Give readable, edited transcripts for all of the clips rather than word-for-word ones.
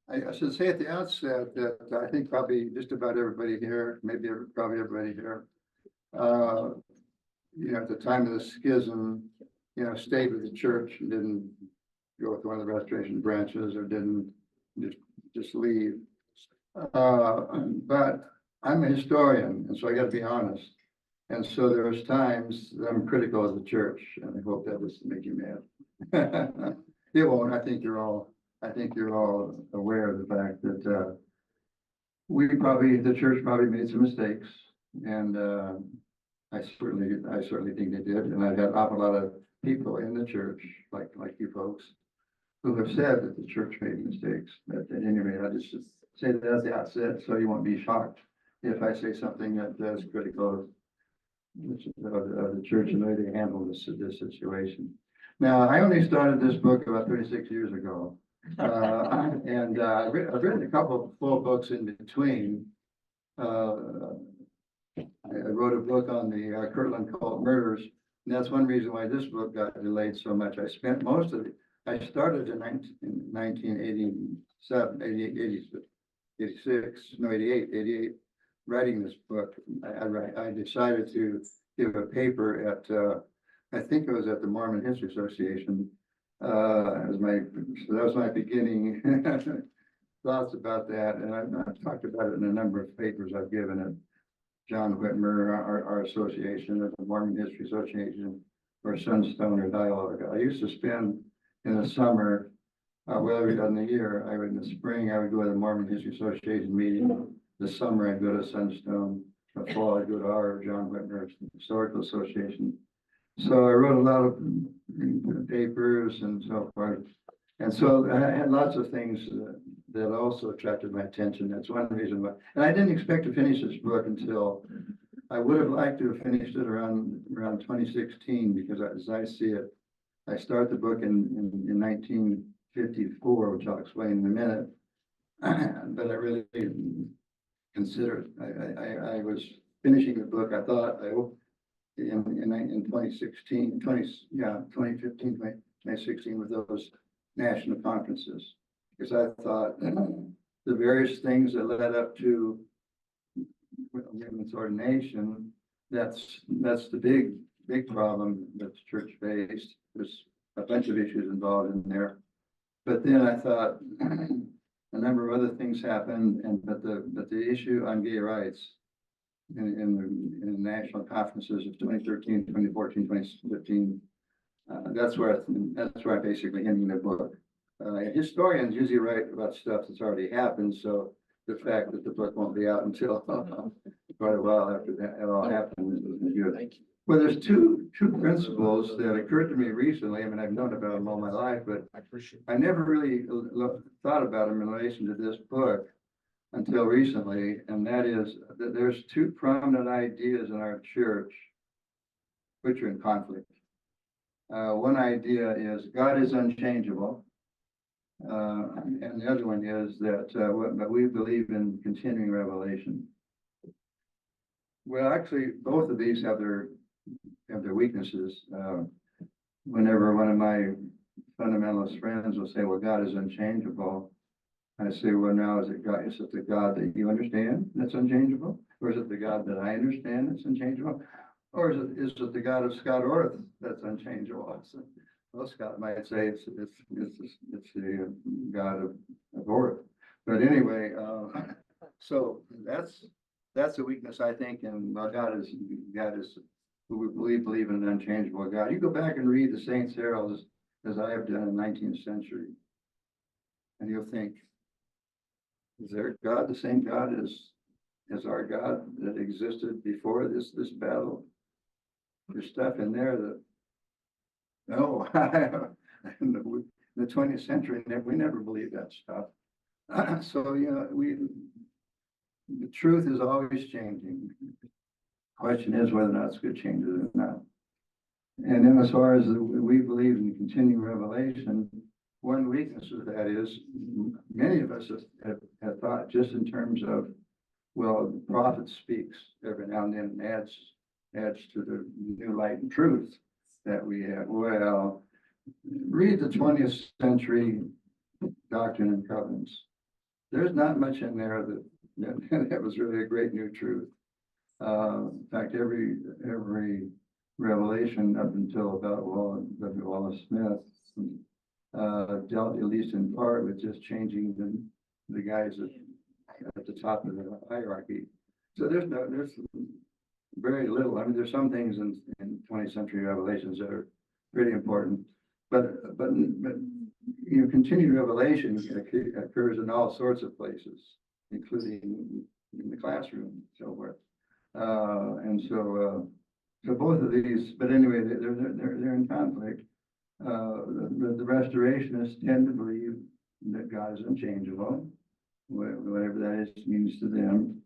I should say at the outset that I think probably just about everybody here, maybe probably everybody here, at the time of the schism, stayed with the church and didn't go with one of the Restoration branches or didn't just leave. But I'm a historian, and so I got to be honest. And so there's times that I'm critical of the church, and I hope that doesn't make you mad. It won't. I think you're all aware of the fact that the church probably made some mistakes, and I certainly think they did. And I've had an awful lot of people in the church, like you folks, who have said that the church made mistakes. But at any rate, I just say that at the outset, so you won't be shocked if I say something that is critical of the church and the way they handle this situation. Now, I only started this book about 36 years ago. And I've written a couple of full books in between. I wrote a book on the Kirtland cult murders, and that's one reason why this book got delayed so much. I spent most of it. I started in 1987, 88, writing this book. I decided to give a paper at, I think it was at the Mormon History Association. So that was my beginning thoughts about that, and I've talked about it in a number of papers I've given at John Whitmer, our association, at the Mormon History Association, or Sunstone or Dialogue. I used to spend in the summer, every time the year, in the spring, I would go to the Mormon History Association meeting. The summer, I'd go to Sunstone. The fall, I'd go to our John Whitmer Historical Association. So I wrote a lot of papers and so forth. And so I had lots of things that also attracted my attention. That's one reason why. And I didn't expect to finish this book until I would have liked to have finished it around 2016, because as I see it, I start the book in 1954, which I'll explain in a minute. But I really considered, I was finishing the book. I hope in 2015, 2016 with those national conferences, because I thought the various things that led up to women's ordination, that's the big problem that the church faced. There's a bunch of issues involved in there. But then I thought a number of other things happened, but the issue on gay rights in the national conferences of 2013, 2014, 2015, that's where I basically ending the book. Historians usually write about stuff that's already happened, so the fact that the book won't be out until quite a while after that it all happened is good. Thank you. Well, there's two principles that occurred to me recently. I mean, I've known about them all my life, but I appreciate I never really thought about them in relation to this book until recently, and that is that there's two prominent ideas in our church which are in conflict. One idea is God is unchangeable, and the other one is that we believe in continuing revelation. Well, actually, both of these have their weaknesses. Whenever one of my fundamentalist friends will say, "Well, God is unchangeable," I say, "Well, now is it the God that you understand that's unchangeable, or is it the God that I understand that's unchangeable, or is it the God of Scott Orth that's unchangeable?" So, well, Scott might say it's the God of Orth, but anyway, so that's a weakness, I think, and God is we believe in an unchangeable God. You go back and read the Saints' Heralds as I have done in the 19th century, and you'll think, is their God the same God as our God that existed before this battle? There's stuff in there that no, in the 20th century we never believed that stuff. So the truth is always changing. Question is whether or not it's going to change it or not. And then as far as we believe in continuing revelation, one weakness of that is many of us have thought just in terms of, well, the prophet speaks every now and then and adds to the new light and truth that we have. Well, read the 20th century Doctrine and Covenants. There's not much in there that was really a great new truth. In fact, every revelation up until about W. Wallace Smith dealt at least in part with just changing the guys at the top of the hierarchy. So there's very little. I mean, there's some things in 20th century revelations that are pretty important, but continued revelation occurs in all sorts of places, including in the classroom and so forth. So both of these, but anyway, they're in conflict. The restorationists tend to believe that God is unchangeable, whatever that is means to them.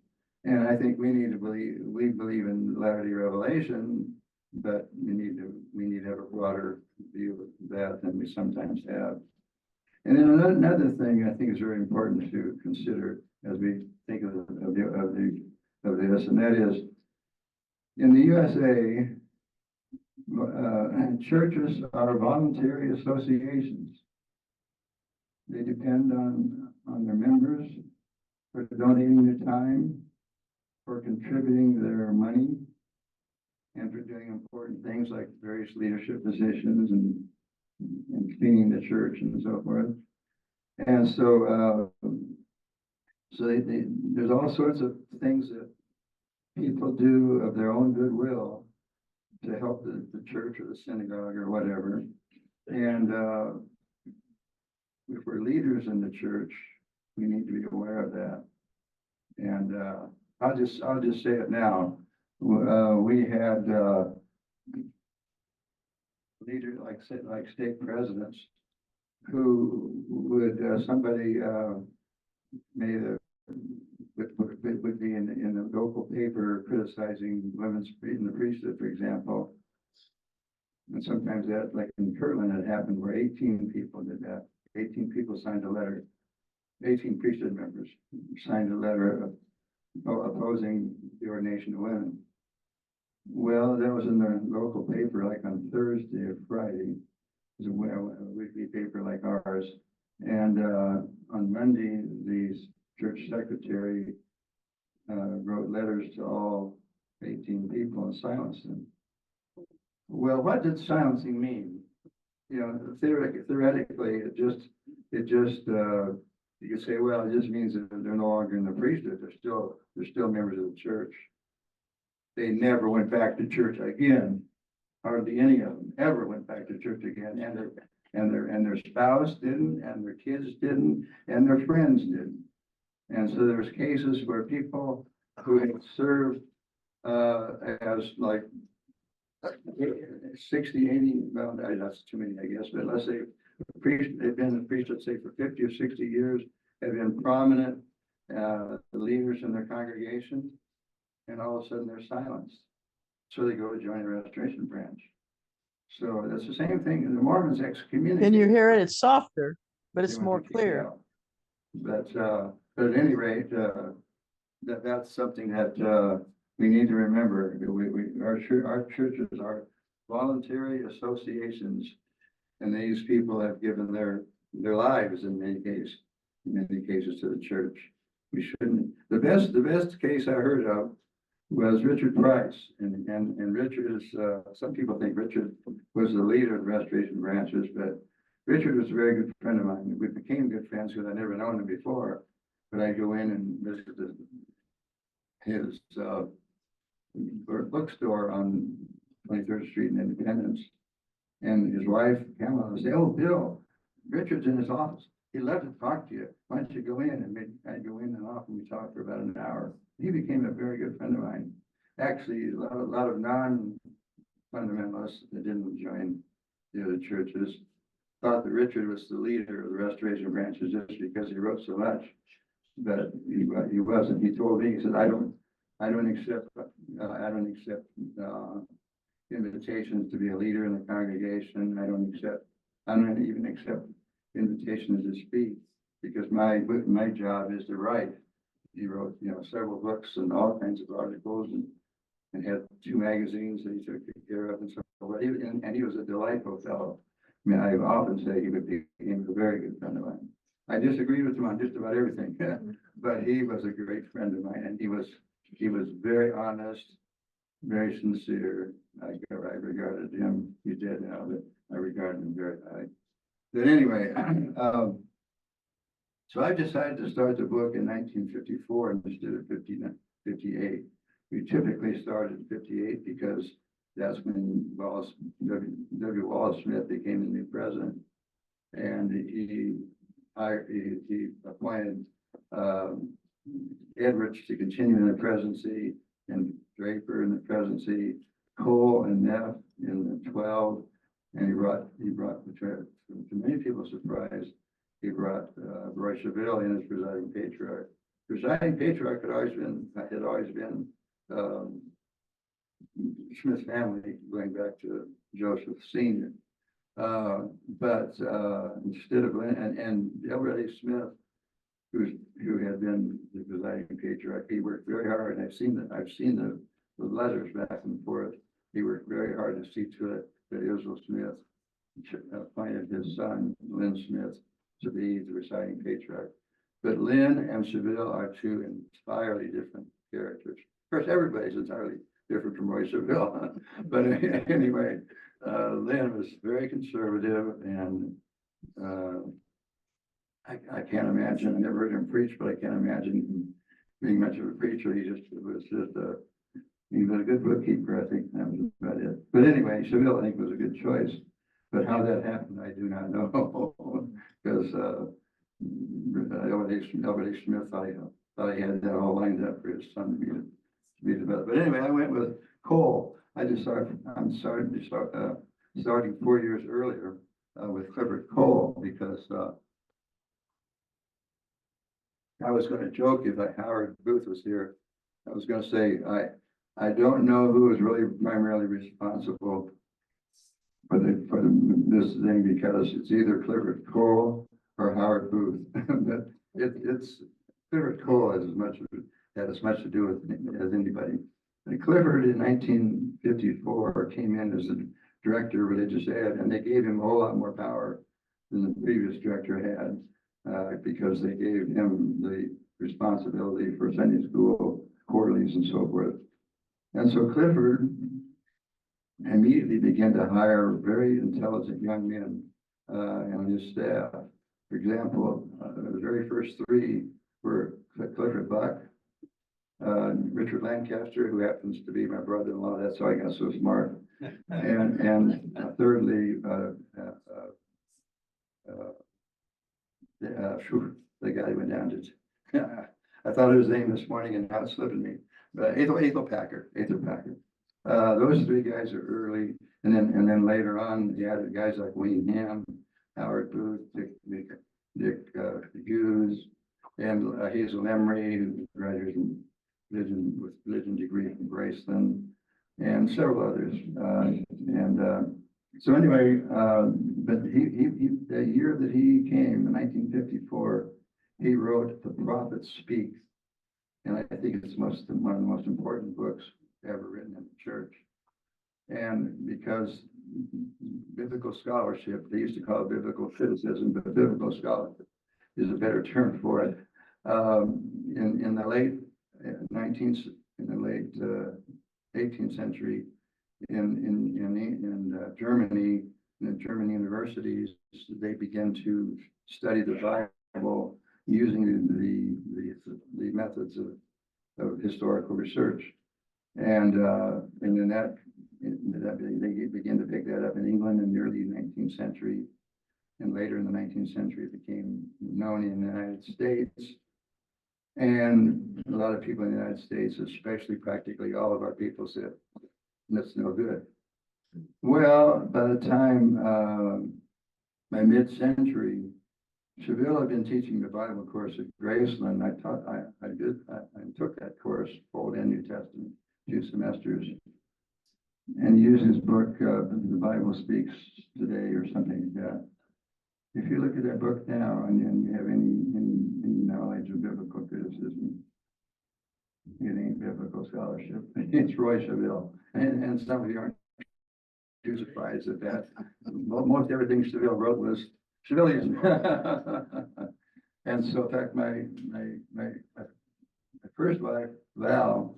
And I think we believe in Latter-day Revelation, but we need to have a broader view of that than we sometimes have. And then another thing I think is very important to consider as we think of this, and that is, in the USA, churches are voluntary associations. They depend on their members for donating their time, for contributing their money, and for doing important things like various leadership positions and cleaning the church and so forth. And so, there's all sorts of things that people do of their own goodwill to help the church or the synagogue or whatever. And if we're leaders in the church, we need to be aware of that. And I'll just say it now. We had leaders like state presidents who would would be in the local paper criticizing women's in the priesthood, for example. And sometimes that, like in Kirtland, it happened where 18 people did that. 18 people signed a letter. 18 priesthood members signed a letter opposing the ordination of women. Well, that was in the local paper, like on Thursday or Friday. It was a weekly paper like ours. And on Monday, the church secretary wrote letters to all 18 people and silenced them. Well, what did silencing mean? Theoretically, you could say, well, it just means that they're no longer in the priesthood. They're still members of the church. They never went back to church again. Hardly any of them ever went back to church again, and their spouse didn't, and their kids didn't, and their friends didn't. And so there's cases where people who had served as like 60, 80, well, that's too many, I guess, but let's say they've been a priest, let's say for 50 or 60 years, have been prominent leaders in their congregation, and all of a sudden they're silenced. So they go to join the Restoration Branch. So that's the same thing. The Mormons excommunicate. And you hear it, it's softer, but it's more clear. But at any rate, that's something that we need to remember. Our churches are voluntary associations, and these people have given their lives in many cases to the church. We shouldn't. The best case I heard of was Richard Price, and Richard is, some people think Richard was the leader of the Restoration Branches, but Richard was a very good friend of mine. We became good friends because I'd never known him before, but I'd go in and visit his bookstore on 23rd Street in Independence, and his wife, Kamala, would say, "Oh, Bill, Richard's in his office. He'd love to talk to you. Why don't you go in?" And I'd go in, and often we talked for about an hour. He became a very good friend of mine. Actually, a lot of non-fundamentalists that didn't join the other churches thought that Richard was the leader of the Restoration Branches just because he wrote so much, but he wasn't. He told me, he said, I don't accept invitations to be a leader in the congregation. I don't even accept invitations to speak, because my job is to write. He wrote, several books and all kinds of articles, and had 2 magazines that he took care of and so forth. And he was a delightful fellow. mean, I often say he became a very good friend of mine. I disagreed with him on just about everything, but he was a great friend of mine, and he was very honest, very sincere. I regarded him, he's dead now, but I regarded him very high. But anyway, so I decided to start the book in 1954 instead of 58. We typically start in 58 because that's when W. Wallace Smith became the new president. And he appointed Edwards to continue in the presidency, and Draper in the presidency, Cole and Neff in the 12, and he brought to many people's surprise, he brought Roy Cheville in as presiding patriarch. Presiding patriarch had always been Smith family, going back to Joseph Sr. But instead of and L. Smith, who had been the presiding patriarch, he worked very hard. And I've seen the letters back and forth. He worked very hard to see to it that Israel Smith appointed his son, Lynn Smith, to be the presiding patriarch. But Lynn and Cheville are two entirely different characters. Of course, everybody's entirely different from Roy Cheville. But anyway, Lynn was very conservative, and I can't imagine, I never heard him preach, but I can't imagine him being much of a preacher. He was a good bookkeeper, I think that was about it. But anyway, Cheville, I think, was a good choice. But how that happened, I do not know, because L.A. Smith, thought he had that all lined up for his son to be developed. But anyway, I went with Cole. I'm starting 4 years earlier with Clifford Cole, because I was going to joke if Howard Booth was here. I was going to say, I don't know who is really primarily responsible for this thing, because it's either Clifford Cole or Howard Booth. But it's Clifford Cole had as much to do with it as anybody. And Clifford in 1954 came in as the director of religious ed, and they gave him a whole lot more power than the previous director had, because they gave him the responsibility for Sunday school, quarterlies, and so forth. And so Clifford immediately began to hire very intelligent young men on his staff. For example, the very first three were Clifford Buck, Richard Lancaster, who happens to be my brother-in-law. That's how I got so smart. And thirdly, the guy who went down to, I thought of his name this morning and now it's slipping me. But Ethel Packer. Those three guys are early, and then later on, you added guys like Wayne Ham, Howard Booth, Dick Hughes, and Hazel Emery, who graduated in religion degree from Graceland, and several others. So anyway, but the year that he came, in 1954, he wrote The Prophet Speaks, and I think it's one of the most important books ever written in the church. And because biblical scholarship, they used to call it biblical criticism, but biblical scholarship is a better term for it. In the late 18th century, in Germany, in the German universities, they began to study the Bible using the methods of historical research. And then they began to pick that up in England in the early 19th century, and later in the 19th century it became known in the United States. And a lot of people in the United States, especially practically all of our people, said, that's no good. Well, by the time by mid-century, Cheville had been teaching the Bible course at Graceland. I took that course, Old and New Testament, 2 semesters, and used his book, The Bible Speaks Today, or something like that. If you look at that book now and you have any knowledge of biblical criticism, it ain't biblical scholarship. It's Roy Cheville, and some of you aren't too surprised at that. Most everything Seville wrote was civilian. And so in fact, my first wife, Val,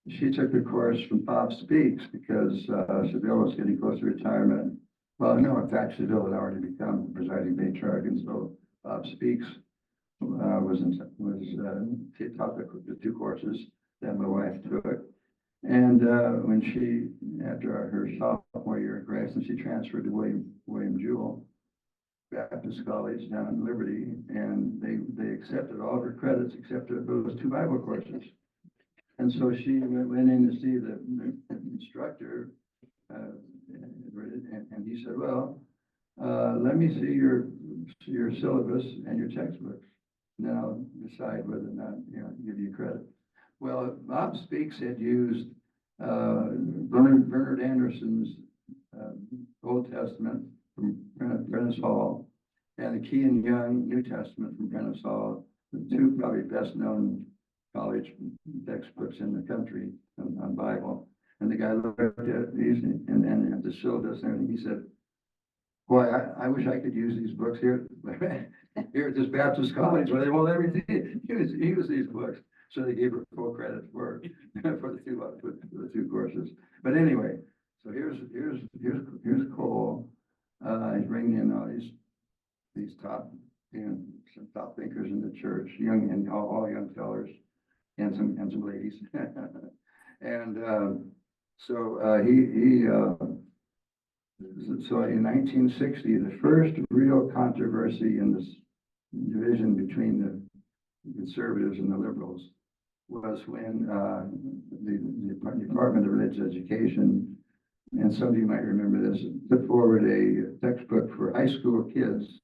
she took the course from Bob Speaks because Seville was getting close to retirement. Well, no, in fact, Seville had already become presiding matriarch, and so Bob Speaks she taught the two courses that my wife took. And when she, after her sophomore year at Grayson, she transferred to William Jewell Baptist College down in Liberty, and they accepted all of her credits except for those two Bible courses. And so she went in to see the instructor, and he said, well, let me see your syllabus and your textbooks, and then I'll decide whether or not, give you credit. Well, Bob Speaks had used Bernard Anderson's Old Testament from Prentice Hall and the Key and Young New Testament from Prentice Hall, the two probably best known college textbooks in the country on Bible. And the guy looked at these and at the syllabus and everything. He said, boy, I wish I could use these books here at this Baptist college where they won't let me use these books. So they gave her full credit for the two courses. But anyway, so here's Cole. He's bringing in all these top, some top thinkers in the church, young and all young fellers, and some ladies. And so in 1960, the first real controversy in this division between the conservatives and the liberals was when the Department of Religious Education, and some of you might remember this, put forward a textbook for high school kids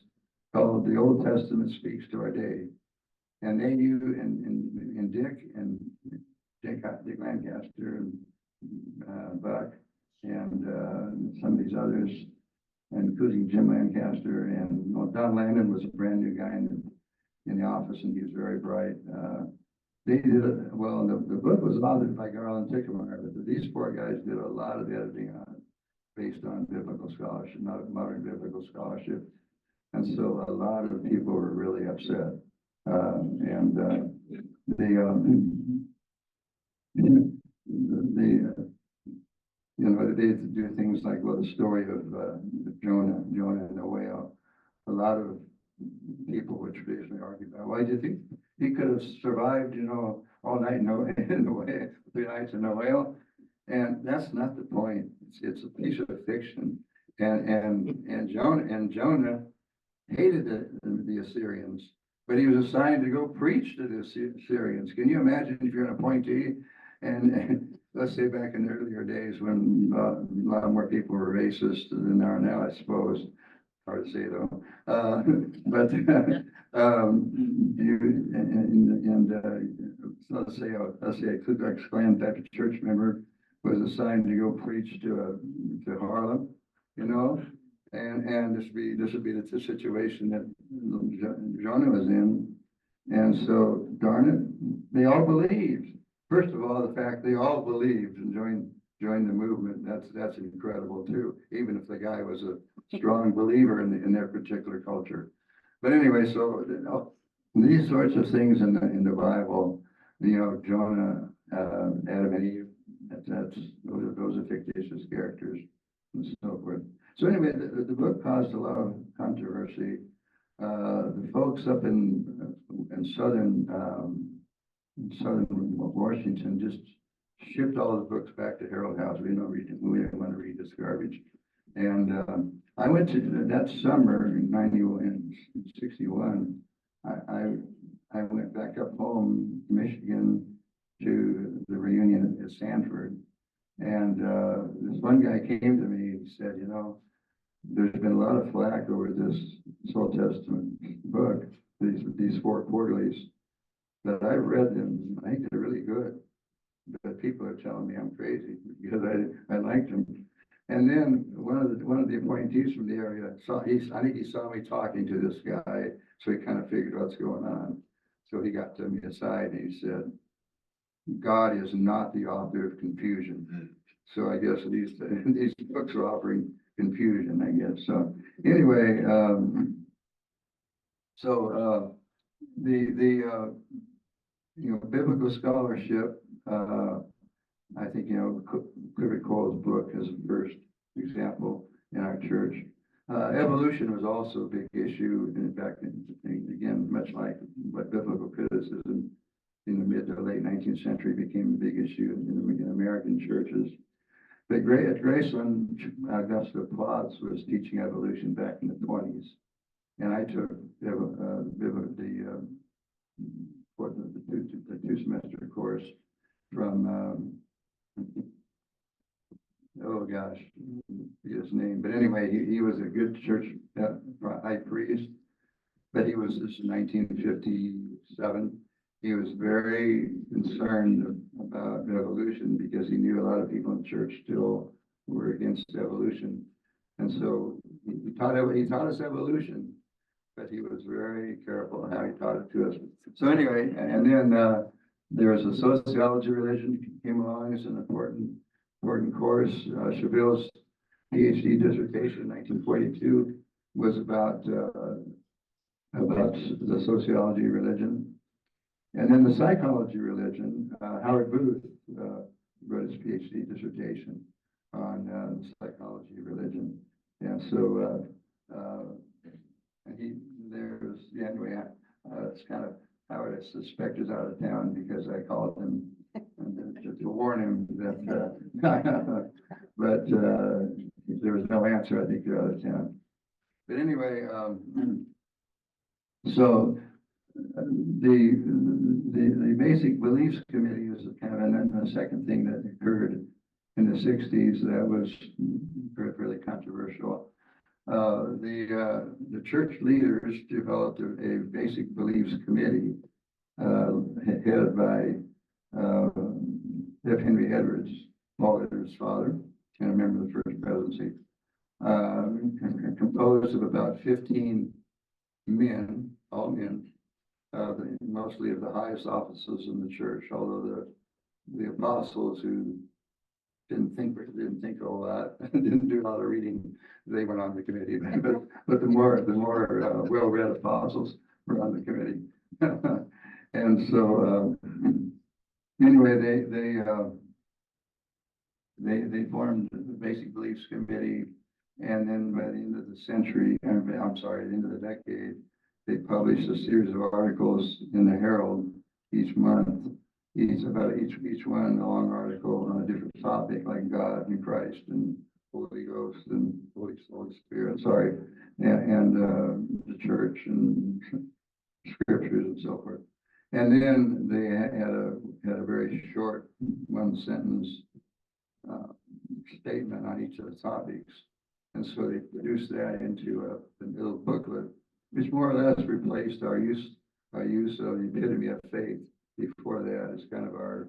called The Old Testament Speaks to Our Day. And they knew, and Dick Lancaster and Buck and some of these others, and including Jim Lancaster, and Don Landon was a brand new guy in the office, and he was very bright. They did it well. The book was authored by Garland Tickelmeyer, but these four guys did a lot of editing on it, based on biblical scholarship, not modern biblical scholarship, and so a lot of people were really upset. They do things like, well, the story of Jonah and the whale. A lot of people would traditionally argue about, why do you think he could have survived, all night in the whale, 3 nights in the whale? And that's not the point. It's a piece of fiction. And Jonah hated the Assyrians, but he was assigned to go preach to the Assyrians. Can you imagine if you're an appointee and let's say back in the earlier days when a lot more people were racist than there are now, I suppose. Hard to say though. So let's say a Ku Klux Klan type of church member was assigned to go preach to Harlem, and this would be the situation that Jonah was in. And so, darn it, they all believed. First of all, the fact they all believed and joined the movement, that's incredible too, even if the guy was a strong believer in their particular culture. But anyway, so these sorts of things in the Bible, Jonah, Adam and Eve, those are fictitious characters and so forth. So anyway, the book caused a lot of controversy. The folks up in southern Washington just shipped all the books back to Harold House. We didn't want to read this garbage. And I went to that summer in 61. I went back up home to Michigan to the reunion at Sanford. And this one guy came to me and said, there's been a lot of flack over this Old Testament book, these 4 quarterlies, but I've read them. I think they're really good. But people are telling me I'm crazy because I liked them. And then one of the appointees from the area I think he saw me talking to this guy, so he kind of figured what's going on. So he got to me aside and he said, God is not the author of confusion. So I guess these these books are offering confusion, I guess. So anyway, biblical scholarship, I think, Clifford Cole's book is the first example in our church. Evolution was also a big issue, in fact, again, much like what biblical criticism in the mid to late 19th century became a big issue in American churches. But at Graceland, Augusta Plotz was teaching evolution back in the 20s. And I took the two-semester course from, oh gosh, I forget his name. But anyway, he was a good church high priest, but he was, this is 1957. He was very concerned about evolution because he knew a lot of people in church still were against evolution. And so he taught us evolution, but he was very careful how he taught it to us. So anyway, and then there was a sociology religion came along as an important course. Cheville's PhD dissertation in 1942 was about the sociology religion. And then the psychology religion, Howard Booth wrote his PhD dissertation on psychology religion. And so, anyway, it's kind of Howard, I suspect, is out of town because I called him to warn him that, but there was no answer. I think they're out of town. But anyway, so the Basic Beliefs Committee is kind of a second thing that occurred in the 60s that was really controversial. The church leaders developed a Basic Beliefs Committee headed by F. Henry Edwards, Paul Edwards' father, and a member of the first presidency, composed of about 15 men, all men, mostly of the highest offices in the church, although the apostles who didn't think a whole lot, didn't do a lot of reading, they went on the committee. But the more well-read apostles were on the committee. And so anyway, they formed the Basic Beliefs Committee, and then by the end of the century, the end of the decade, they published a series of articles in the Herald each month. Each one a long article on a different topic, like God and Christ and Holy Ghost and Holy Spirit, and the church and scriptures and so forth. And then they had a very short one sentence statement on each of the topics. And so they produced that into a little booklet, which more or less replaced our use of the epitome of faith. Before that, it's kind of our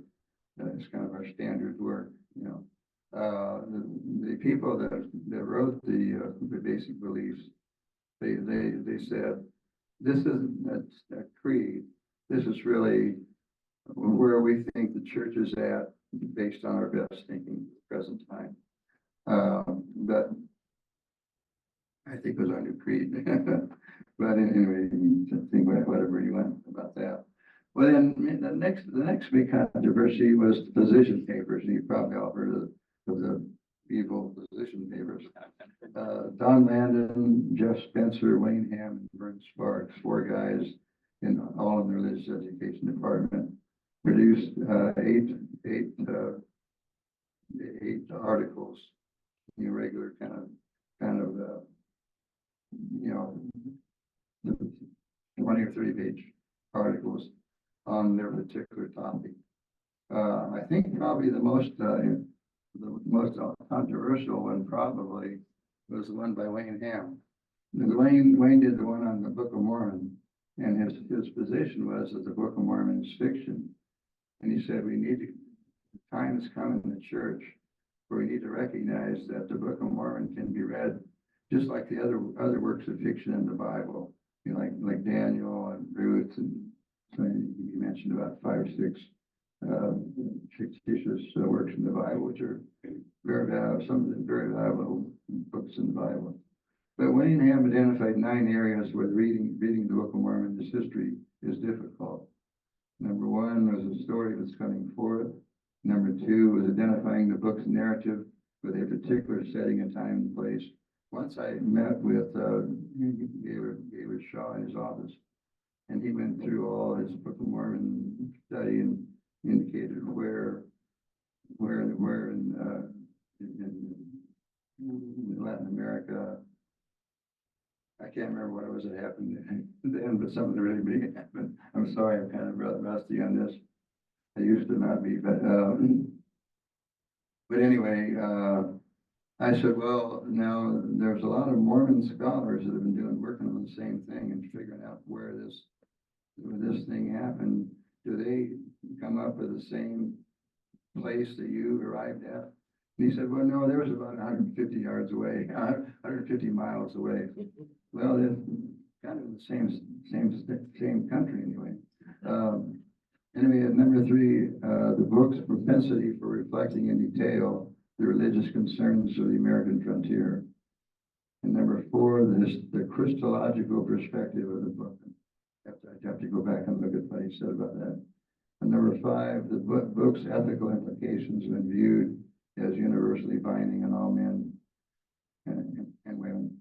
standard work, The people that wrote the Basic Beliefs, they said, this isn't a creed. This is really where we think the church is at based on our best thinking at the present time. But I think it was our new creed. But anyway, you can think whatever you want about that. Well, then the next big controversy was the position papers, and you probably all heard of the evil position papers. Don Landon, Jeff Spencer, Wayne Ham, and Vern Sparks, four guys all in the religious education department, produced eight articles, regular kind of 20 or 30 page articles on their particular topic. I think probably the most controversial one probably was the one by Wayne Ham. Wayne did the one on the Book of Mormon, and his position was that the Book of Mormon is fiction. And he said time has come in the church where we need to recognize that the Book of Mormon can be read just like the other works of fiction in the Bible, like Daniel and Ruth, and you mentioned about 5 or 6 fictitious works in the Bible, which are very valuable, some of the very valuable books in the Bible. But Winningham identified 9 areas where reading the Book of Mormon, its history, is difficult. Number 1 was the story of its coming forth. Number 2 was identifying the book's narrative with a particular setting and time and place. Once I met with Gaylord Shaw in his office, and he went through all his Book of Mormon study and indicated where in Latin America. I can't remember what it was that happened then, but something really big happened. I'm sorry, I'm kind of rusty on this. I used to not be, but anyway, I said, well, now there's a lot of Mormon scholars that have been working on the same thing and figuring out where this thing happened. Do they come up with the same place that you arrived at? And he said, well, no, there was about 150 yards away, 150 miles away. Well, they're kind of in the same country anyway. Anyway, at number 3, the book's propensity for reflecting in detail the religious concerns of the American frontier. And number 4, the Christological perspective of the book. I have to go back and look at what he said about that. And number 5, the book's ethical implications when viewed as universally binding on all men and women.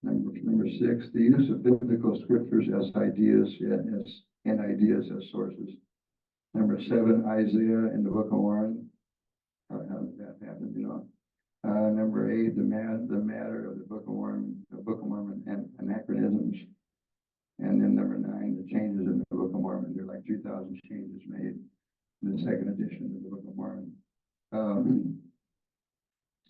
Number 6, the use of biblical scriptures as ideas as sources. Number 7, Isaiah in the Book of Mormon. How did that happen? Number 8, the matter of the Book of Mormon and anachronisms. And then number 9, the changes in the Book of Mormon. There are like 3,000 changes made in the second edition of the Book of Mormon.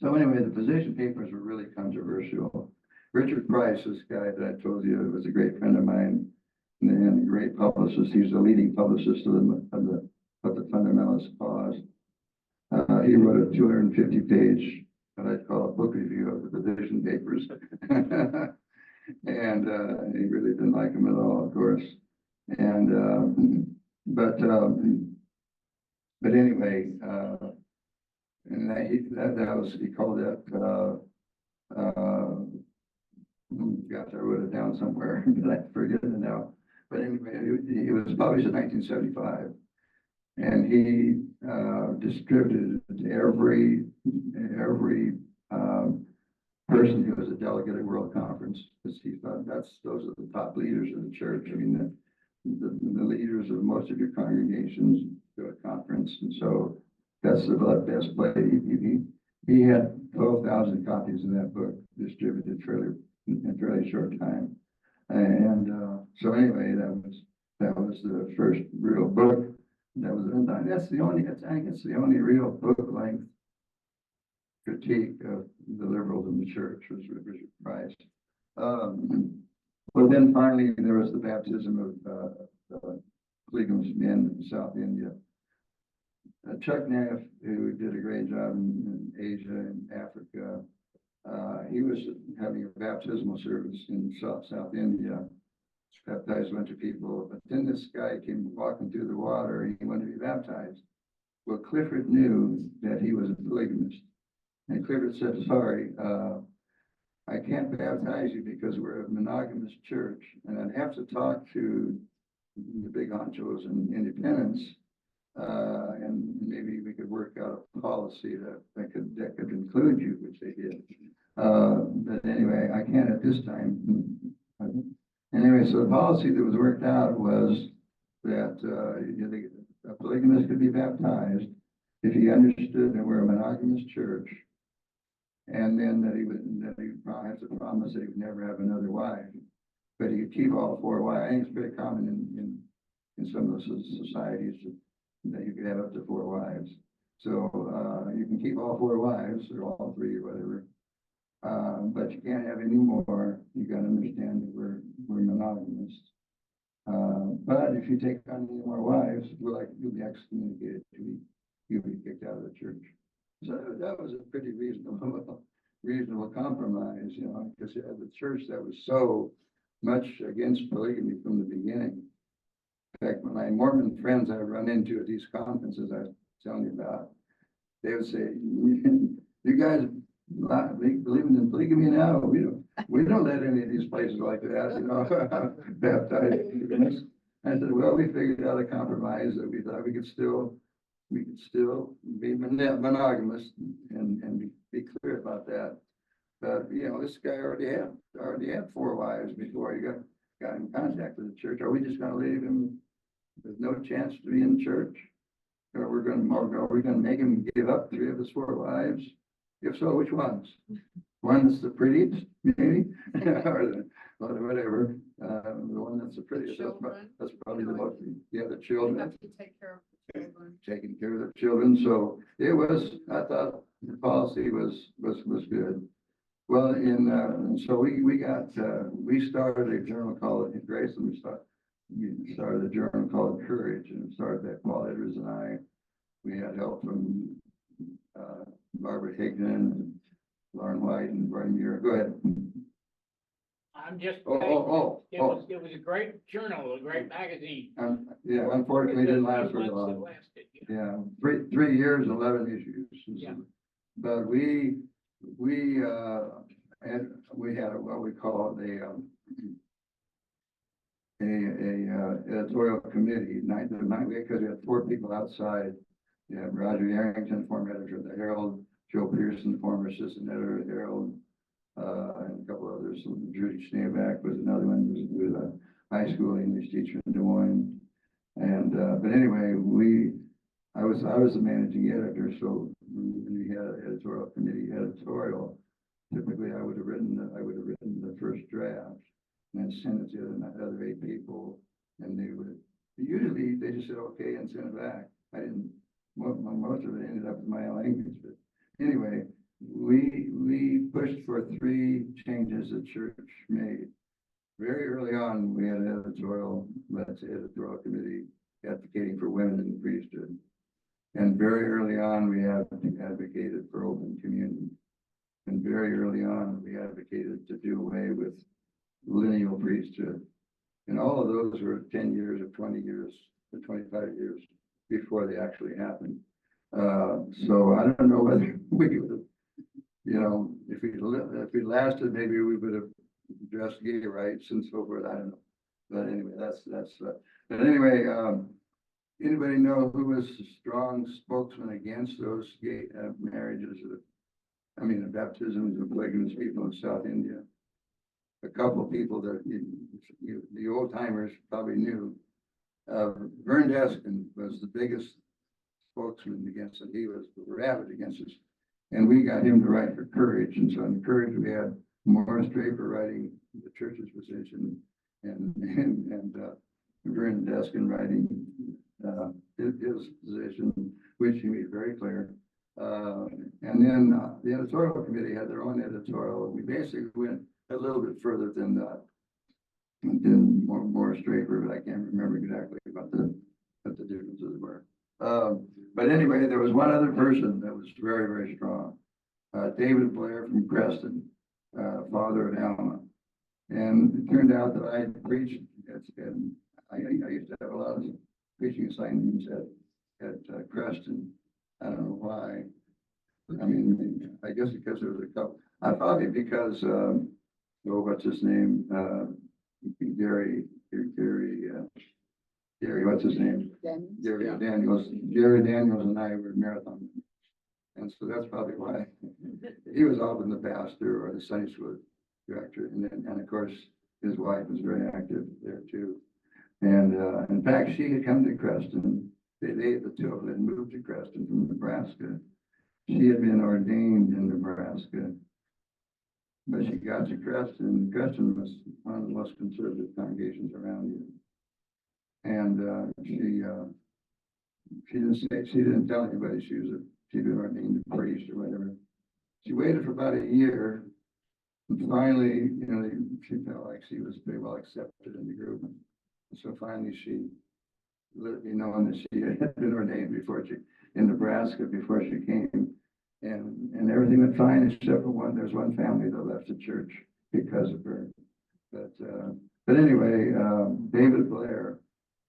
So anyway, the position papers were really controversial. Richard Price, this guy that I told you was a great friend of mine and a great publicist. He's the leading publicist of the Fundamentalist Cause. He wrote a 250-page, what I'd call a book review of the position papers. And he really didn't like him at all, of course. And but anyway, and he called that gosh, I wrote it down somewhere, but I forget it now. But anyway, it was published in 1975, and he distributed it to every person who was a delegate at World Conference, because he thought those are the top leaders of the church. I mean, the leaders of most of your congregations go to conference, and so that's the best play. He had 12,000 copies of that book distributed in a fairly short time, and so anyway, that was the first real book that was done. I think it's the only real book-length critique of the liberals in the church, was Richard Price. Well, then finally there was the baptism of polygamous men in South India. Chuck Neff, who did a great job in Asia and Africa, he was having a baptismal service in South India, baptized a bunch of people, but then this guy came walking through the water and he wanted to be baptized. Well, Clifford knew that he was a polygamist, and Clifford said, sorry, I can't baptize you because we're a monogamous church, and I'd have to talk to the big honchos and independents, and maybe we could work out a policy that could include you, which they did. But anyway, I can't at this time. Anyway, so the policy that was worked out was that a polygamist could be baptized if he understood that we're a monogamous church, and then that he would have to promise that he would never have another wife, but he could keep all 4 wives. I think it's very common in some of those societies that you could have up to 4 wives. So you can keep all 4 wives, or all 3 or whatever, but you can't have any more. You got to understand that we're monogamous. But if you take on any more wives, you'll be excommunicated. You'll be kicked out of the church. So that was a pretty reasonable compromise, because you had the church that was so much against polygamy from the beginning. In fact, my Mormon friends I run into at these conferences, telling you about, they would say, you guys believing in polygamy now? We don't let any of these places like that, baptize. I said, well, we figured out a compromise that we thought we could still be monogamous and be clear about that. But, this guy already had 4 wives before he got in contact with the church. Are we just gonna leave him with no chance to be in church? Or are we gonna make him give up 3 of his 4 wives? If so, which ones? One that's the prettiest, maybe, or whatever. The one that's the prettiest. That's probably the most. Yeah, the children. Have to take care of the children. Taking care of the children. So it was. I thought the policy was good. Well, so we started a journal called in Graceland. We started a journal called Courage, and it started that Paul Edwards and I. We had help from Barbara Higdon and Lauren White and Brian Muir. Go ahead. I'm just. It was a great journal, a great magazine. Yeah, unfortunately, it didn't last very Months it long. lasted, Yeah, 3 years, 11 issues. Yeah. But we had what we call a editorial committee. Because we had 4 people outside. You have Roger Arrington, former editor of the Herald, Joe Pearson, former assistant editor of the Herald, and a couple others. Judy Schneeback was another one, who was a high school English teacher in Des Moines. And but anyway, I was the managing editor, so when we had an editorial committee editorial, typically I would have written the first draft and then send it to the other 8 people, and usually they just said okay and send it back. Most of it ended up in my language, but anyway, we pushed for 3 changes the church made. Very early on, we had an editorial committee advocating for women in the priesthood. And very early on, we advocated for open communion. And very early on, we advocated to do away with lineal priesthood. And all of those were 10 years or 20 years or 25 years before they actually happened. So I don't know whether we would have, if we lasted, maybe we would have addressed gay rights and so forth. I don't know. But anyway, but anyway, anybody know who was a strong spokesman against those gay marriages? Baptisms of polygamous people in South India. A couple of people that the old timers probably knew. Vern Deskin was the biggest spokesman against it. He was rabid against us. And we got him to write for Courage. And so in Courage, we had Morris Draper writing the church's position and Vern Deskin writing his position, which he made very clear. And then the editorial committee had their own editorial. We basically went a little bit further than Morris Draper, but I can't remember exactly what the differences were. But anyway, there was one other person that was very, very strong. David Blair from Preston, father of Alma. And it turned out that I preached, and I used to have a lot of preaching assignments at Preston. I don't know why. I guess because there was a couple. Probably because, what's his name? Gary, what's his name? Gary Daniels. Gary Daniels and I were marathon. And so that's probably why he was often the pastor or the Sunday school director. And of course, his wife was very active there too. And in fact, she had come to Creston. The 2 of them had moved to Creston from Nebraska. She had been ordained in Nebraska. But she got to Creston. Creston was one of the most conservative congregations around here. And she didn't tell anybody she'd been ordained a priest or whatever. She waited for about a year, and finally, she felt like she was pretty well accepted in the group. And so finally, she let me know that she had been ordained in Nebraska before she came. And everything went fine except for there's one family that left the church because of her. But anyway, David Blair,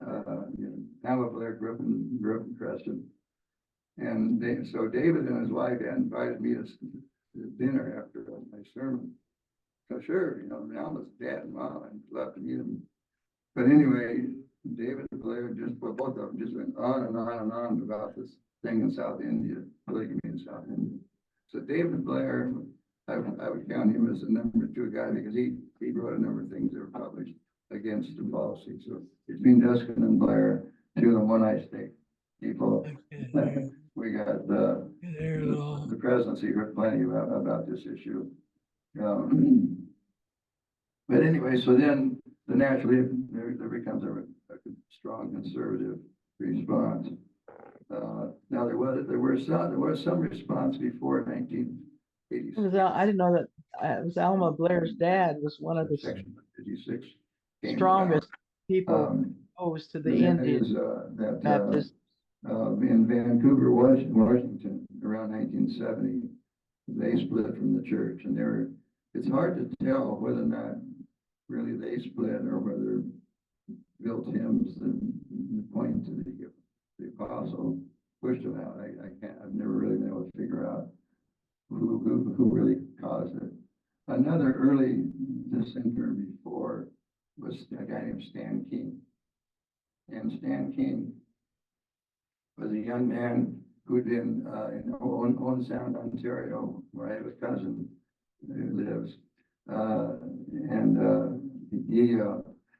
Alma Blair grew up in Creston. And so David and his wife had invited me to dinner after my sermon. So sure, Alma's dad and mom, I'd love to meet them. But anyway, David and Blair both of them just went on and on and on about this thing in South India, polygamy in South India. So David Blair, I would count him as the number 2 guy because he wrote a number of things that were published against the policy. So between Duskin and Blair, 2 of them one-eye state people. We got the presidency heard plenty about this issue. But anyway, so then naturally there becomes a strong conservative response. Now there was some response before 1986. I didn't know that it was Alma Blair's dad was one of the Section 56 came strongest about. people opposed to the that Indian is, that, Baptist. in Vancouver, Washington, around 1970, they split from the church, and it's hard to tell whether or not really they split or whether Bill Timms, the point to the apostle, pushed them out. I've never really been able to figure out who really caused it. Another early dissenter before was a guy named Stan King. And Stan King was a young man who'd been in Owen Sound, Ontario, where I have a cousin who lives.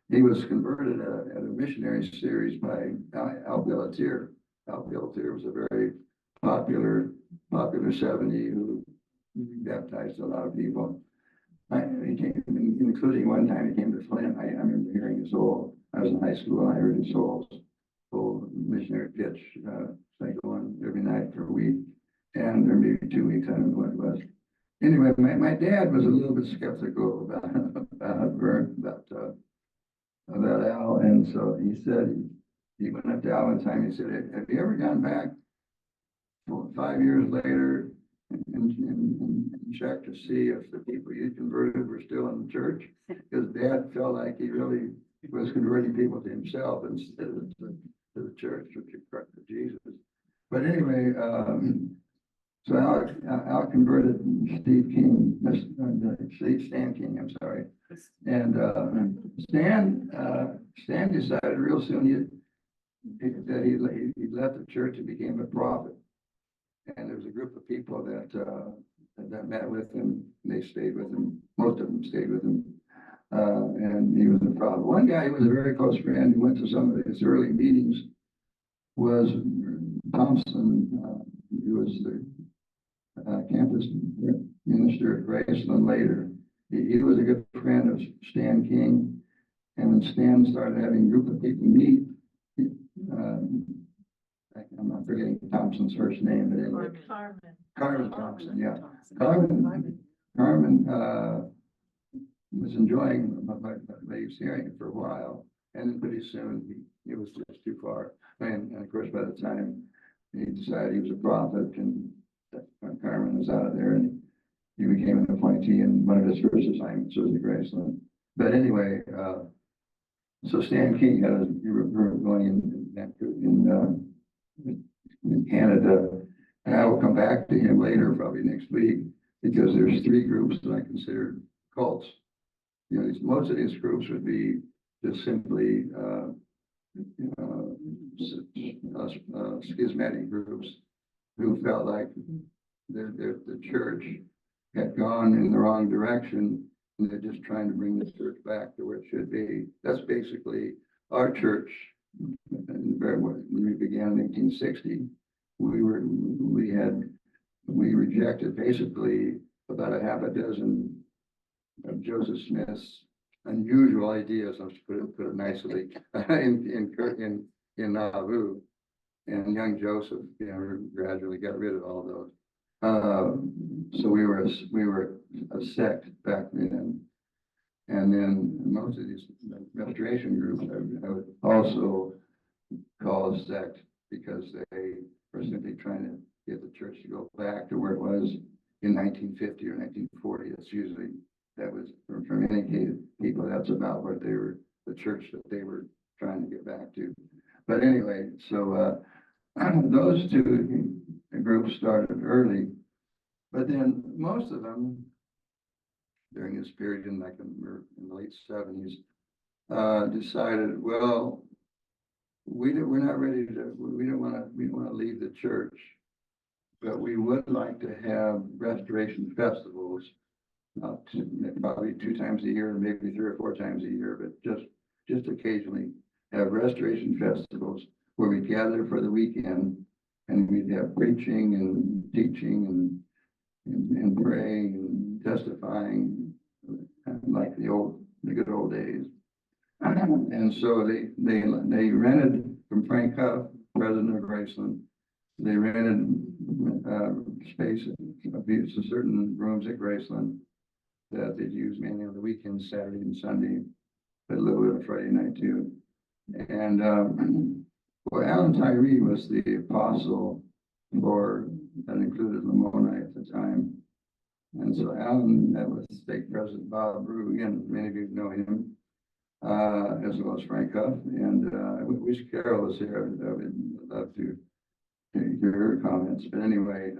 He was converted at a missionary series by Al Billatier. Al Billatier was a very popular 70 who baptized a lot of people. Including one time he came to Flint. I remember hearing his whole, I was in high school and I heard his whole missionary pitch, like going every night for a week, and or maybe 2 weeks, I don't know what it was. Anyway, my dad was a little bit skeptical about Al, and so he said, he went up to Al one time, he said, have you ever gone back 5 years later and checked to see if the people you converted were still in the church? Because Dad felt like he really was converting people to himself instead of to the church, which is Jesus. But anyway, so Al converted Stan King, I'm sorry. And Stan decided real soon that he left the church and became a prophet. And there was a group of people that met with him. They stayed with him. Most of them stayed with him. And he was a prophet. One guy who was a very close friend who went to some of his early meetings was Thompson, who was the campus minister at Graceland later. He was a good friend of Stan King. And when Stan started having a group of people meet, I'm not forgetting Thompson's first name, but anyway. Carmen Thompson, yeah. Carmen was enjoying what he was hearing for a while, and then pretty soon it was just too far. And of course, by the time he decided he was a prophet, and Carmen was out of there, and he became an appointee, and one of his first assignments was at Graceland. But anyway, so Stan King had a group going in Canada, and I will come back to him later, probably next week, because there's 3 groups that I consider cults. Most of these groups would be just simply schismatic groups who felt like the church had gone in the wrong direction, and they're just trying to bring the church back to where it should be. That's basically our church. When we began in 1860, we rejected basically about a half a dozen of Joseph Smith's unusual ideas, let's put it nicely, in Nauvoo, and young Joseph, gradually got rid of all those. So we were a sect back then, and then most of these restoration groups I would also call a sect, because they were simply trying to get the church to go back to where it was in 1950 or 1940. That's usually, that was from many people, that's about what they were, the church that they were trying to get back to. But anyway, so those 2 groups started early, but then most of them during this period in in the late '70s, decided, well, we're not ready to, we don't want to leave the church, but we would like to have restoration festivals, probably 2 times a year, maybe 3 or 4 times a year, but just occasionally have restoration festivals where we gather for the weekend and we'd have preaching and teaching and praying and testifying, like the good old days. And so they rented from Frank Huff, president of Graceland. They rented space, certain rooms at Graceland that they'd use mainly on the weekends, Saturday and Sunday, but a little bit of Friday night too. And well, Alan Tyree was the apostle that included Lamoni at the time. And so Alan met with State President Bob Brew, again, many of you know him, as well as Frank Huff. And I wish Carol was here. I would love to hear her comments. But anyway,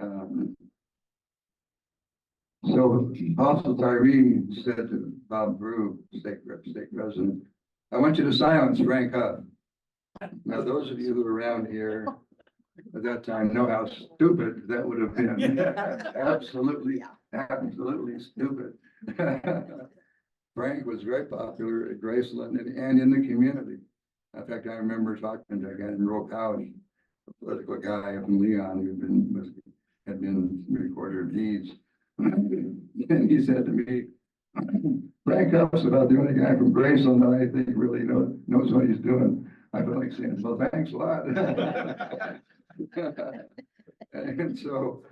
so Apostle Tyree said to Bob Brew, State President, I want you to silence Frank Huff. Now, those of you who are around here at that time know how stupid that would have been. Absolutely stupid. Frank was very popular at Graceland and in the community. In fact, I remember talking to a guy in Roll College, a political guy from Leon who had been recorder of deeds. And he said to me, Frank Huff's about the only guy from Graceland that I think really knows what he's doing. I felt like saying, well, thanks a lot. And so,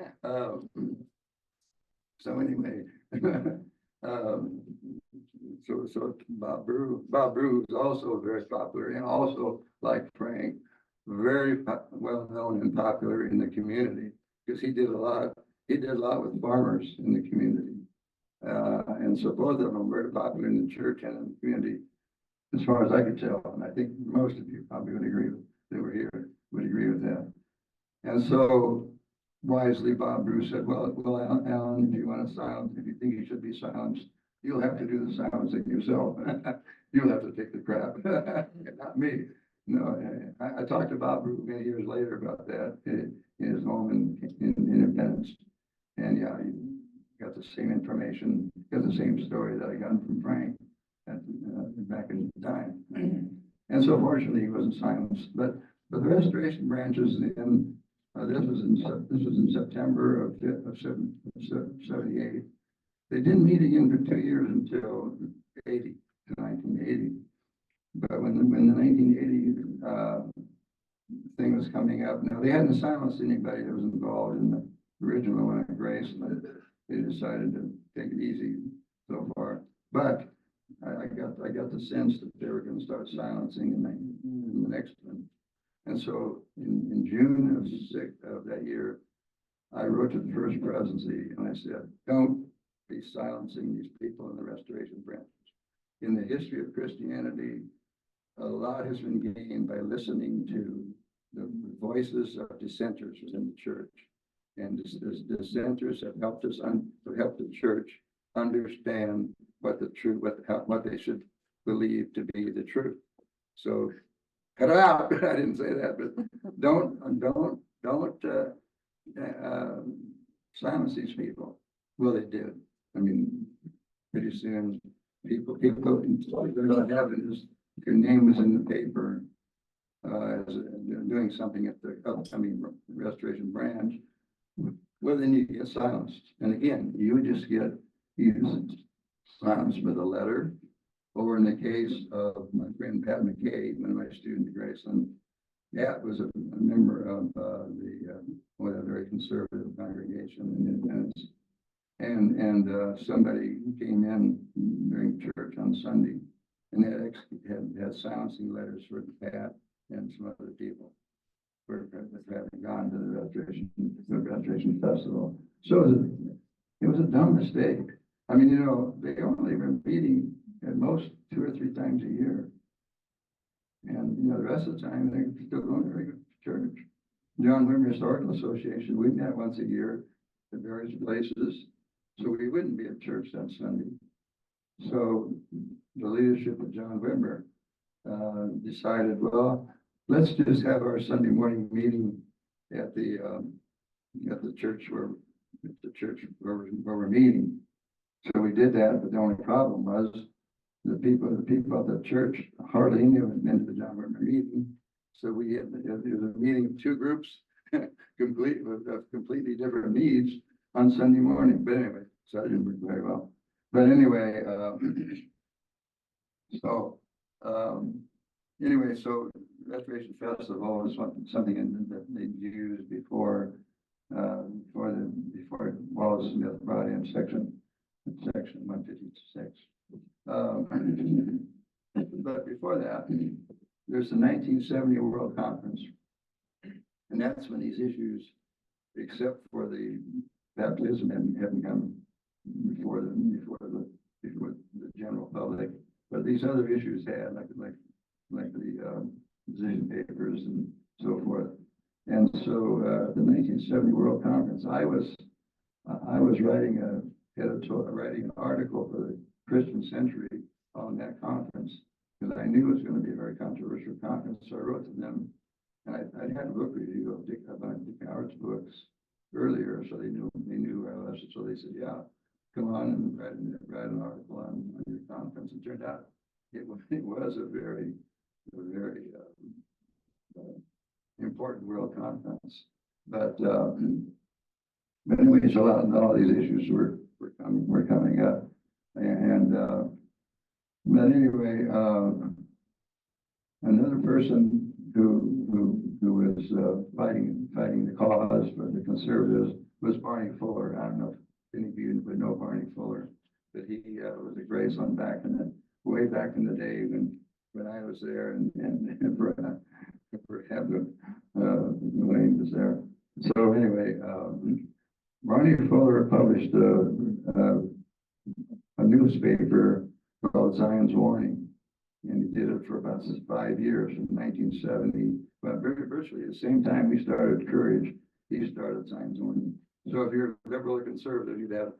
anyway, so Bob Brew is also very popular and also, like Frank, very well known and popular in the community because he did a lot with farmers in the community. And so both of them are very popular in the church and in the community, as far as I could tell. And I think most of you probably would agree with that. And so wisely, Bob Brew said, well, Alan, if you want to silence, if you think you should be silenced, you'll have to do the silencing yourself. You'll have to take the crap, not me. No, I talked to Bob Brew many years later about that in his home in Independence. And yeah, he got the same information, got the same story that I got from Frank back in the time. And so fortunately he wasn't silenced. But the restoration branches in this was in September of 78. They didn't meet again for 2 years until 1980. But when the 1980 thing was coming up, now they hadn't silenced anybody that was involved in the original one at Grace, but they decided to take it easy so far. But I got the sense that they were going to start silencing in the next one. And so in June of that year, I wrote to the First Presidency and I said, don't be silencing these people in the restoration branches. In the history of Christianity, a lot has been gained by listening to the voices of dissenters within the church. And the dissenters have helped the church understand what they should believe to be the truth. So cut it out. I didn't say that, but don't silence these people. Well, they did. I mean, pretty soon people they're going to have your name was in the paper as doing something at the upcoming restoration branch. Well, then you get silenced. And again, you would just get silenced with a letter, or in the case of my friend Pat McKay, one of my students at Graceland. Pat was a member of a very conservative congregation in Independence. And somebody came in during church on Sunday and had silencing letters for Pat and some other people for having gone to the restoration festival. So it was a dumb mistake. I mean, they only were meeting at most 2 or 3 times a year. And, the rest of the time, they're still going to regular church. John Wimber Historical Association, we met once a year at various places, so we wouldn't be at church that Sunday. So the leadership of John Wimber decided, well, let's just have our Sunday morning meeting at the church where we're meeting. So we did that, but the only problem was the people at the church hardly any of them had been to the John Wimber meeting. So it was a meeting of two groups, of completely different needs on Sunday morning. But anyway, so that didn't work very well. But anyway, so Restoration Festival was something that they used before Wallace Smith brought in section 156. But before that, there's the 1970 World Conference, and that's when these issues, except for the baptism, hadn't come before the general public, but these other issues had, like the position papers and so forth. And so the 1970 World Conference, I was writing an article for the Christian Century on that conference, because I knew it was going to be a very controversial conference. So I wrote to them, and I'd had a book review of Dick Howard's books earlier, so they knew who I was. So they said, "Yeah, come on and write an article on your conference." And it turned out it was a very important world conference. But anyways, a lot of these issues were coming up, and but anyway, another person who was fighting the cause for the conservatives was Barney Fuller. I don't know if any of you would know Barney Fuller, but he was at Graceland way back in the day when I was there, and Elaine was there. So anyway, Barney Fuller published a newspaper called Zion's Warning, and he did it for about 5 years from 1970. But virtually at the same time we started Courage, he started Zion's Warning. So if you're liberal or conservative, you have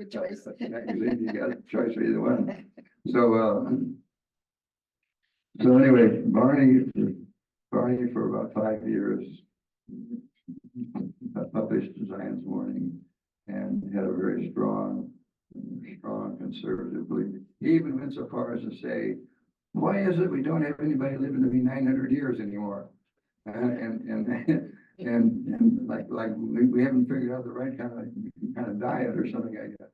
a choice. you got a choice for either one. So anyway, Barney for about 5 years published Zion's Warning and had a very strong conservative belief. He even went so far as to say, "Why is it we don't have anybody living to be 900 years anymore?" And like we haven't figured out the right kind of diet or something like that.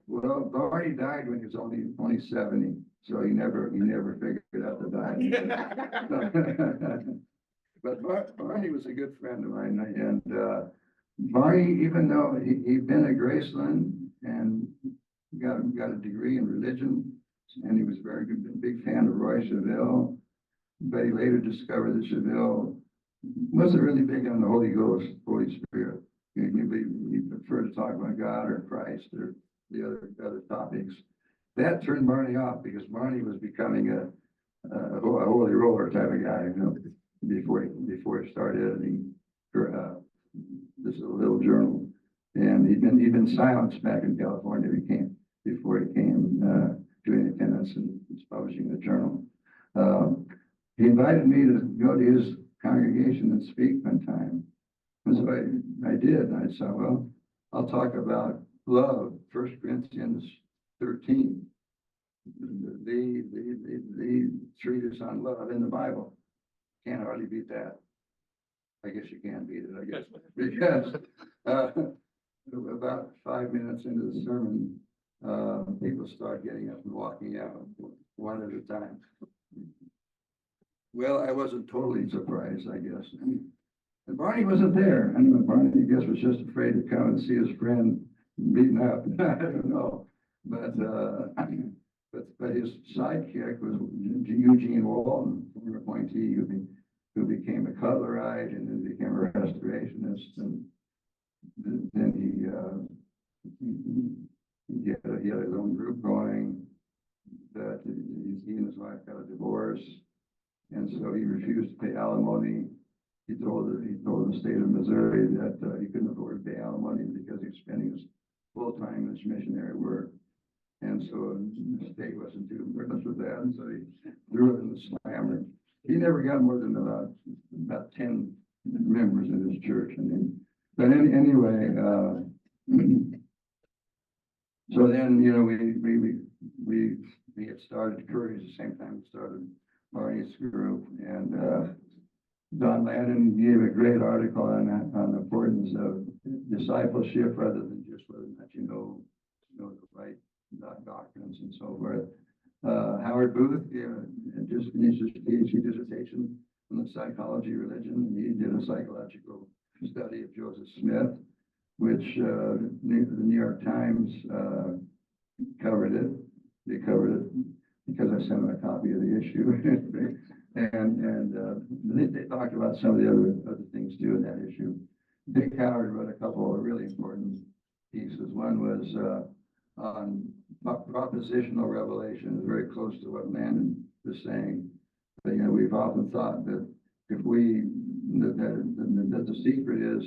Well, Barney died when he was only 70, so he never figured out the diet. But Barney was a good friend of mine, and Barney, even though he'd been at Graceland and got a degree in religion, and he was a big fan of Roy Cheville, but he later discovered that Cheville wasn't really big on the Holy Ghost, Holy Spirit. He preferred to talk about God or Christ or the other topics. That turned Barney off, because Barney was becoming a holy roller type of guy, before he started editing this little journal. And he'd been silenced back in California before he came to Independence and was publishing the journal. He invited me to go to his congregation and speak one time. And so I did. And I said, well, I'll talk about love, 1 Corinthians 13, the treatise on love in the Bible. Can't hardly beat that. I guess you can beat it, I guess. Because about 5 minutes into the sermon, people start getting up and walking out one at a time. Well, I wasn't totally surprised, I guess. And Barney wasn't there. I mean, Barney, I guess, was just afraid to come and see his friend beaten up. I don't know. But his sidekick was Eugene Walton, former appointee, who became a Cutlerite and then became a restorationist. And then he had his own group going. That he and his wife got a divorce. And so he refused to pay alimony. He told the state of Missouri that he couldn't afford to pay alimony because he was spending his full time in his missionary work. And so the state wasn't too impressed with that, and so he threw it in the slammer. He never got more than about 10 members in his church. Anyway, so then, you know, we had started Courage the same time we started Barney's group, and Don Landon gave a great article on the importance of discipleship rather than just whether or not you know the right doctrines and so forth. Howard Booth just finished his PhD dissertation on the psychology of religion, and he did a psychological study of Joseph Smith, which the New York Times covered it. They covered it because I sent them a copy of the issue, and they talked about some of the other things too in that issue. Dick Howard wrote a couple of really important pieces. One was on propositional revelation, is very close to what Landon was saying. But, you know, we've often thought that if that the secret is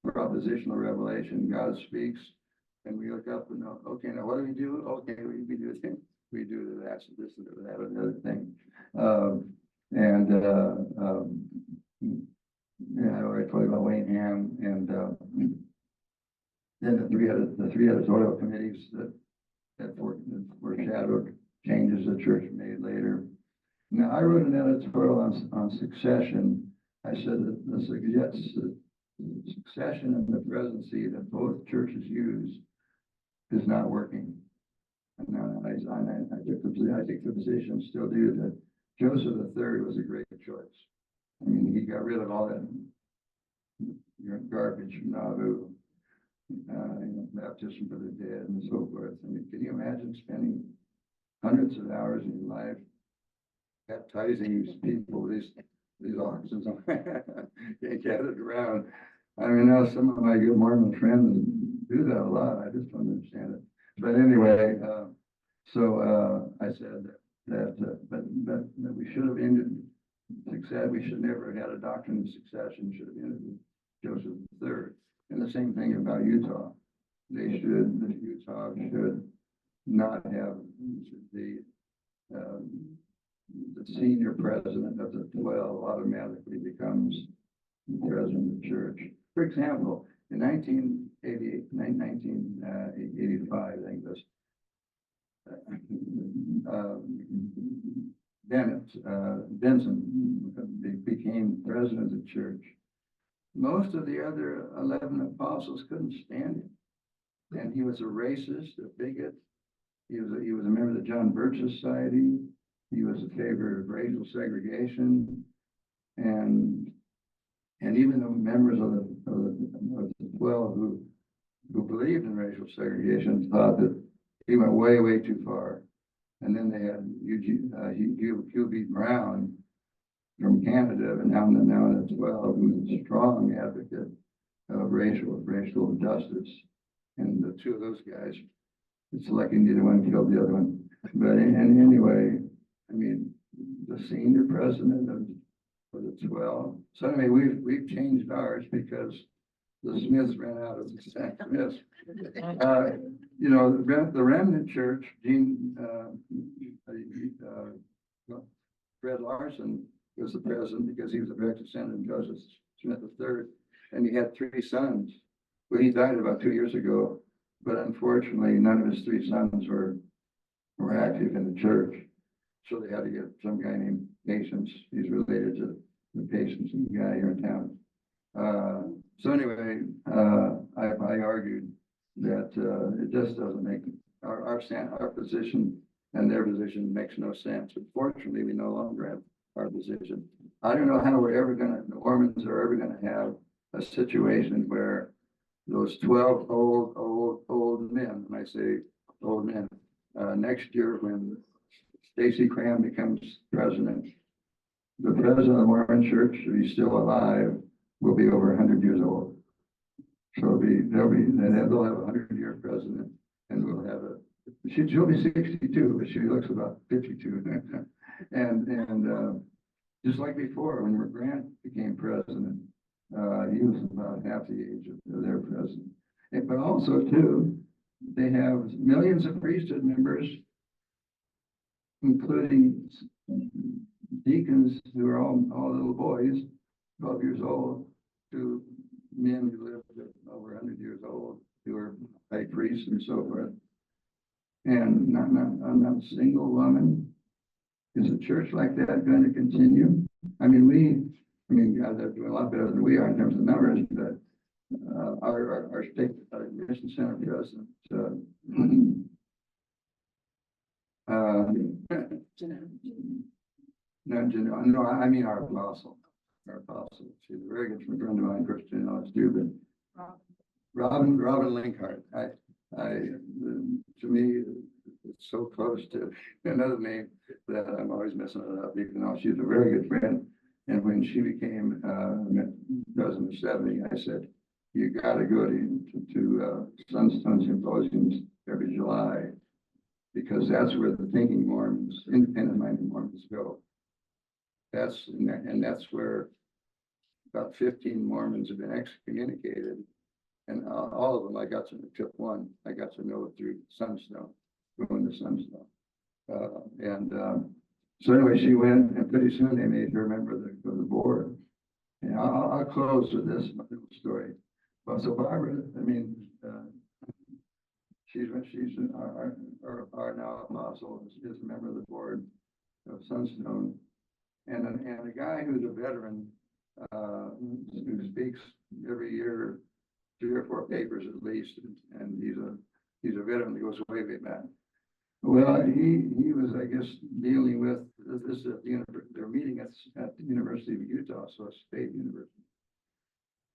propositional revelation. God speaks, and we look up and know, okay, now what do we do? Okay, we do this, we do that, this and that, and the other thing. I already told you about Wayne Ham, and then the three editorial committees that foreshadowed changes the church made later. Now, I wrote an editorial on succession. I said that the succession and the presidency that both churches use is not working. And I take the position, still do, that Joseph III was a great choice. I mean, he got rid of all that garbage from Nauvoo, baptism for the dead and so forth. I mean, can you imagine spending hundreds of hours in your life baptizing these people, these oxen, can't get it around. I mean, now some of my good Mormon friends do that a lot. I just don't understand it. But anyway, I said that we should have ended success. We should never have had a doctrine of succession. Should have ended with Joseph III. And the same thing about Utah. Utah should not have the senior president of the 12 automatically becomes the president of the church. For example, in 1985, I think it was, Benson became president of the church. Most of the other 11 apostles couldn't stand him. And he was a racist, a bigot. He was a member of the John Birch Society. He was in favor of racial segregation, and even the members of the 12 who believed in racial segregation thought that he went way too far. And then they had Hugh B. Brown from Canada, and now the 12, who was a strong advocate of racial justice. And the two of those guys, it's lucky neither one killed the other one. But anyway, I mean, the senior president for the 12. So anyway, we've changed ours because the Smiths ran out of the Smiths. You know, the remnant church, Fred Larson was the president because he was a direct descendant of Joseph Smith III, and he had 3 sons. Well, he died about 2 years ago, but unfortunately, none of his 3 sons were active in the church. So they had to get some guy named Patience. He's related to the Patience guy here in town. So anyway, I argued that it just doesn't make our position and their position makes no sense. But fortunately, we no longer have our position. I don't know how the Mormons are ever going to have a situation where those 12 old men, and I say old men, next year when Stacey Cram becomes president, the president of the Mormon Church, if he's still alive, will be over 100 years old. So they'll have a 100-year president, and we'll have she'll be 62, but she looks about 52. and just like before, when Grant became president, he was about half the age of their president. But also too, they have millions of priesthood members, including deacons who are all little boys, 12 years old, to men who lived over 100 years old, who are high priests and so forth. And not a single woman. Is a church like that going to continue? I mean, God, they're doing a lot better than we are in terms of numbers, but our state mission center president, no, I mean our apostle. She's a very good friend of mine, Christian knows too, but Robin Linkhart. To me, it's so close to another name that I'm always messing it up, even though she's a very good friend. And when she became president of 70, I said, you got to go to Sunstone Symposiums every July, because that's where the thinking Mormons, independent-minded Mormons go. That's where about 15 Mormons have been excommunicated, and all of them I got to, except one, I got to know through Sunstone, going to Sunstone. So anyway, she went, and pretty soon they made her member of the board. And I'll close with this little story. Well, so Barbara, she's our now apostle, is a member of the board of Sunstone, and a guy who's a veteran who speaks every year 3 or 4 papers at least, and he's a veteran that goes way back. Well, he was, I guess, dealing with this at their meeting at the University of Utah, so a state university.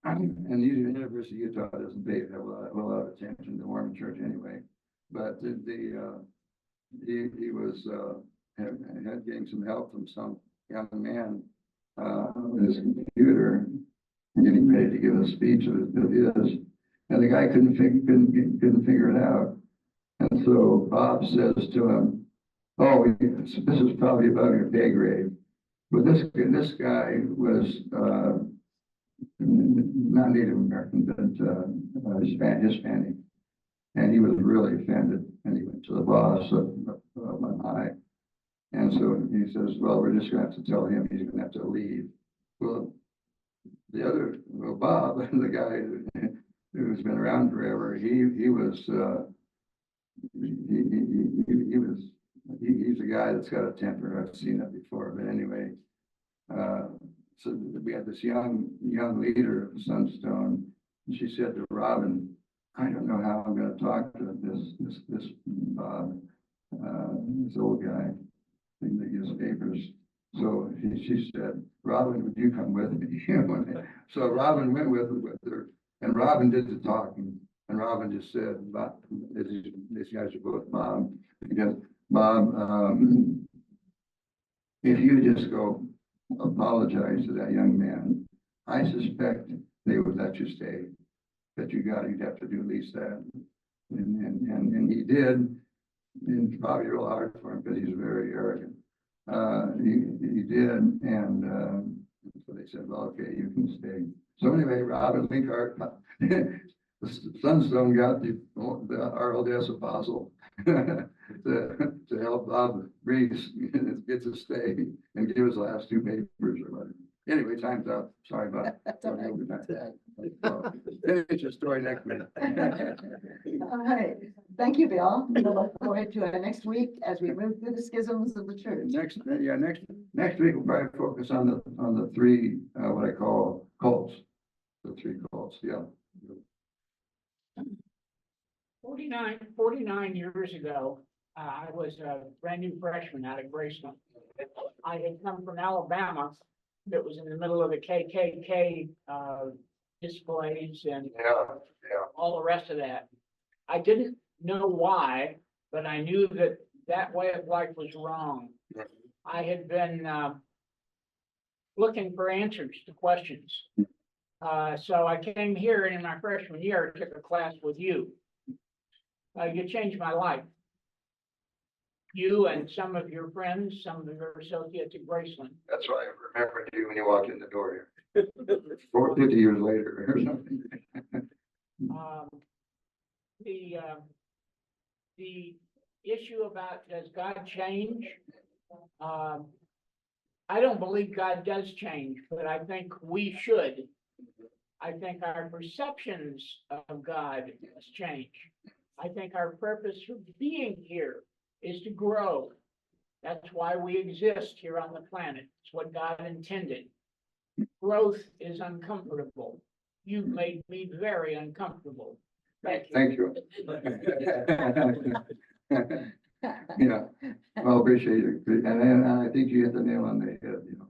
And the University of Utah doesn't pay a lot of attention to the Mormon Church anyway. But he was had getting some help from some young man with his computer, getting ready to give a speech of his, and the guy couldn't figure it out. And so Bob says to him, "Oh, this is probably above your pay grade." But this guy was not Native American, but Hispanic, and he was really offended. And he went to the boss of high, and so he says, "Well, we're just going to have to tell him he's going to have to leave." Well, Bob, the guy who's been around forever, he's a guy that's got a temper. I've seen that before, but anyway, so we had this young leader of Sunstone, and she said to Robin, "I don't know how I'm going to talk to this Bob, this old guy that gives papers." So she said, "Robin, would you come with me?" So Robin went with her, and Robin did the talking. And Robin just said, these guys are both Bob, because Bob, if you just go apologize to that young man, I suspect they would let you stay. But you'd have to do at least that. And he did. And it's probably real hard for him because he's very arrogant. He did, and so they said, "Well, okay, you can stay." So anyway, Robin Linkhart, Sunstone got our LDS apostle to help Bob Reese get to stay and give his last 2 papers or whatever. Anyway, time's up. Sorry about that. Finish your story next minute. All right. Thank you, Bill. We'll look forward to it next week as we move through the schisms of the church. Next week we'll probably focus on the 3 what I call cults. The 3 cults, yeah. 49 years ago, I was a brand new freshman out of Graceland. I had come from Alabama that was in the middle of the KKK displays and all the rest of that. I didn't know why, but I knew that way of life was wrong. I had been looking for answers to questions. So I came here, and in my freshman year, I took a class with you. You changed my life. you and some of your friends, some of your associates at Graceland. That's why I remembered you when you walked in the door here. 50 years later or something. Um, the issue about does God change? I don't believe God does change, but I think we should. I think our perceptions of God has changed. I think our purpose for being here is to grow. That's why we exist here on the planet. It's what God intended. Growth is uncomfortable. You've made me very uncomfortable. Thank you. Thank you. Yeah, well, appreciate it. And then I think you hit the nail on the head, you know.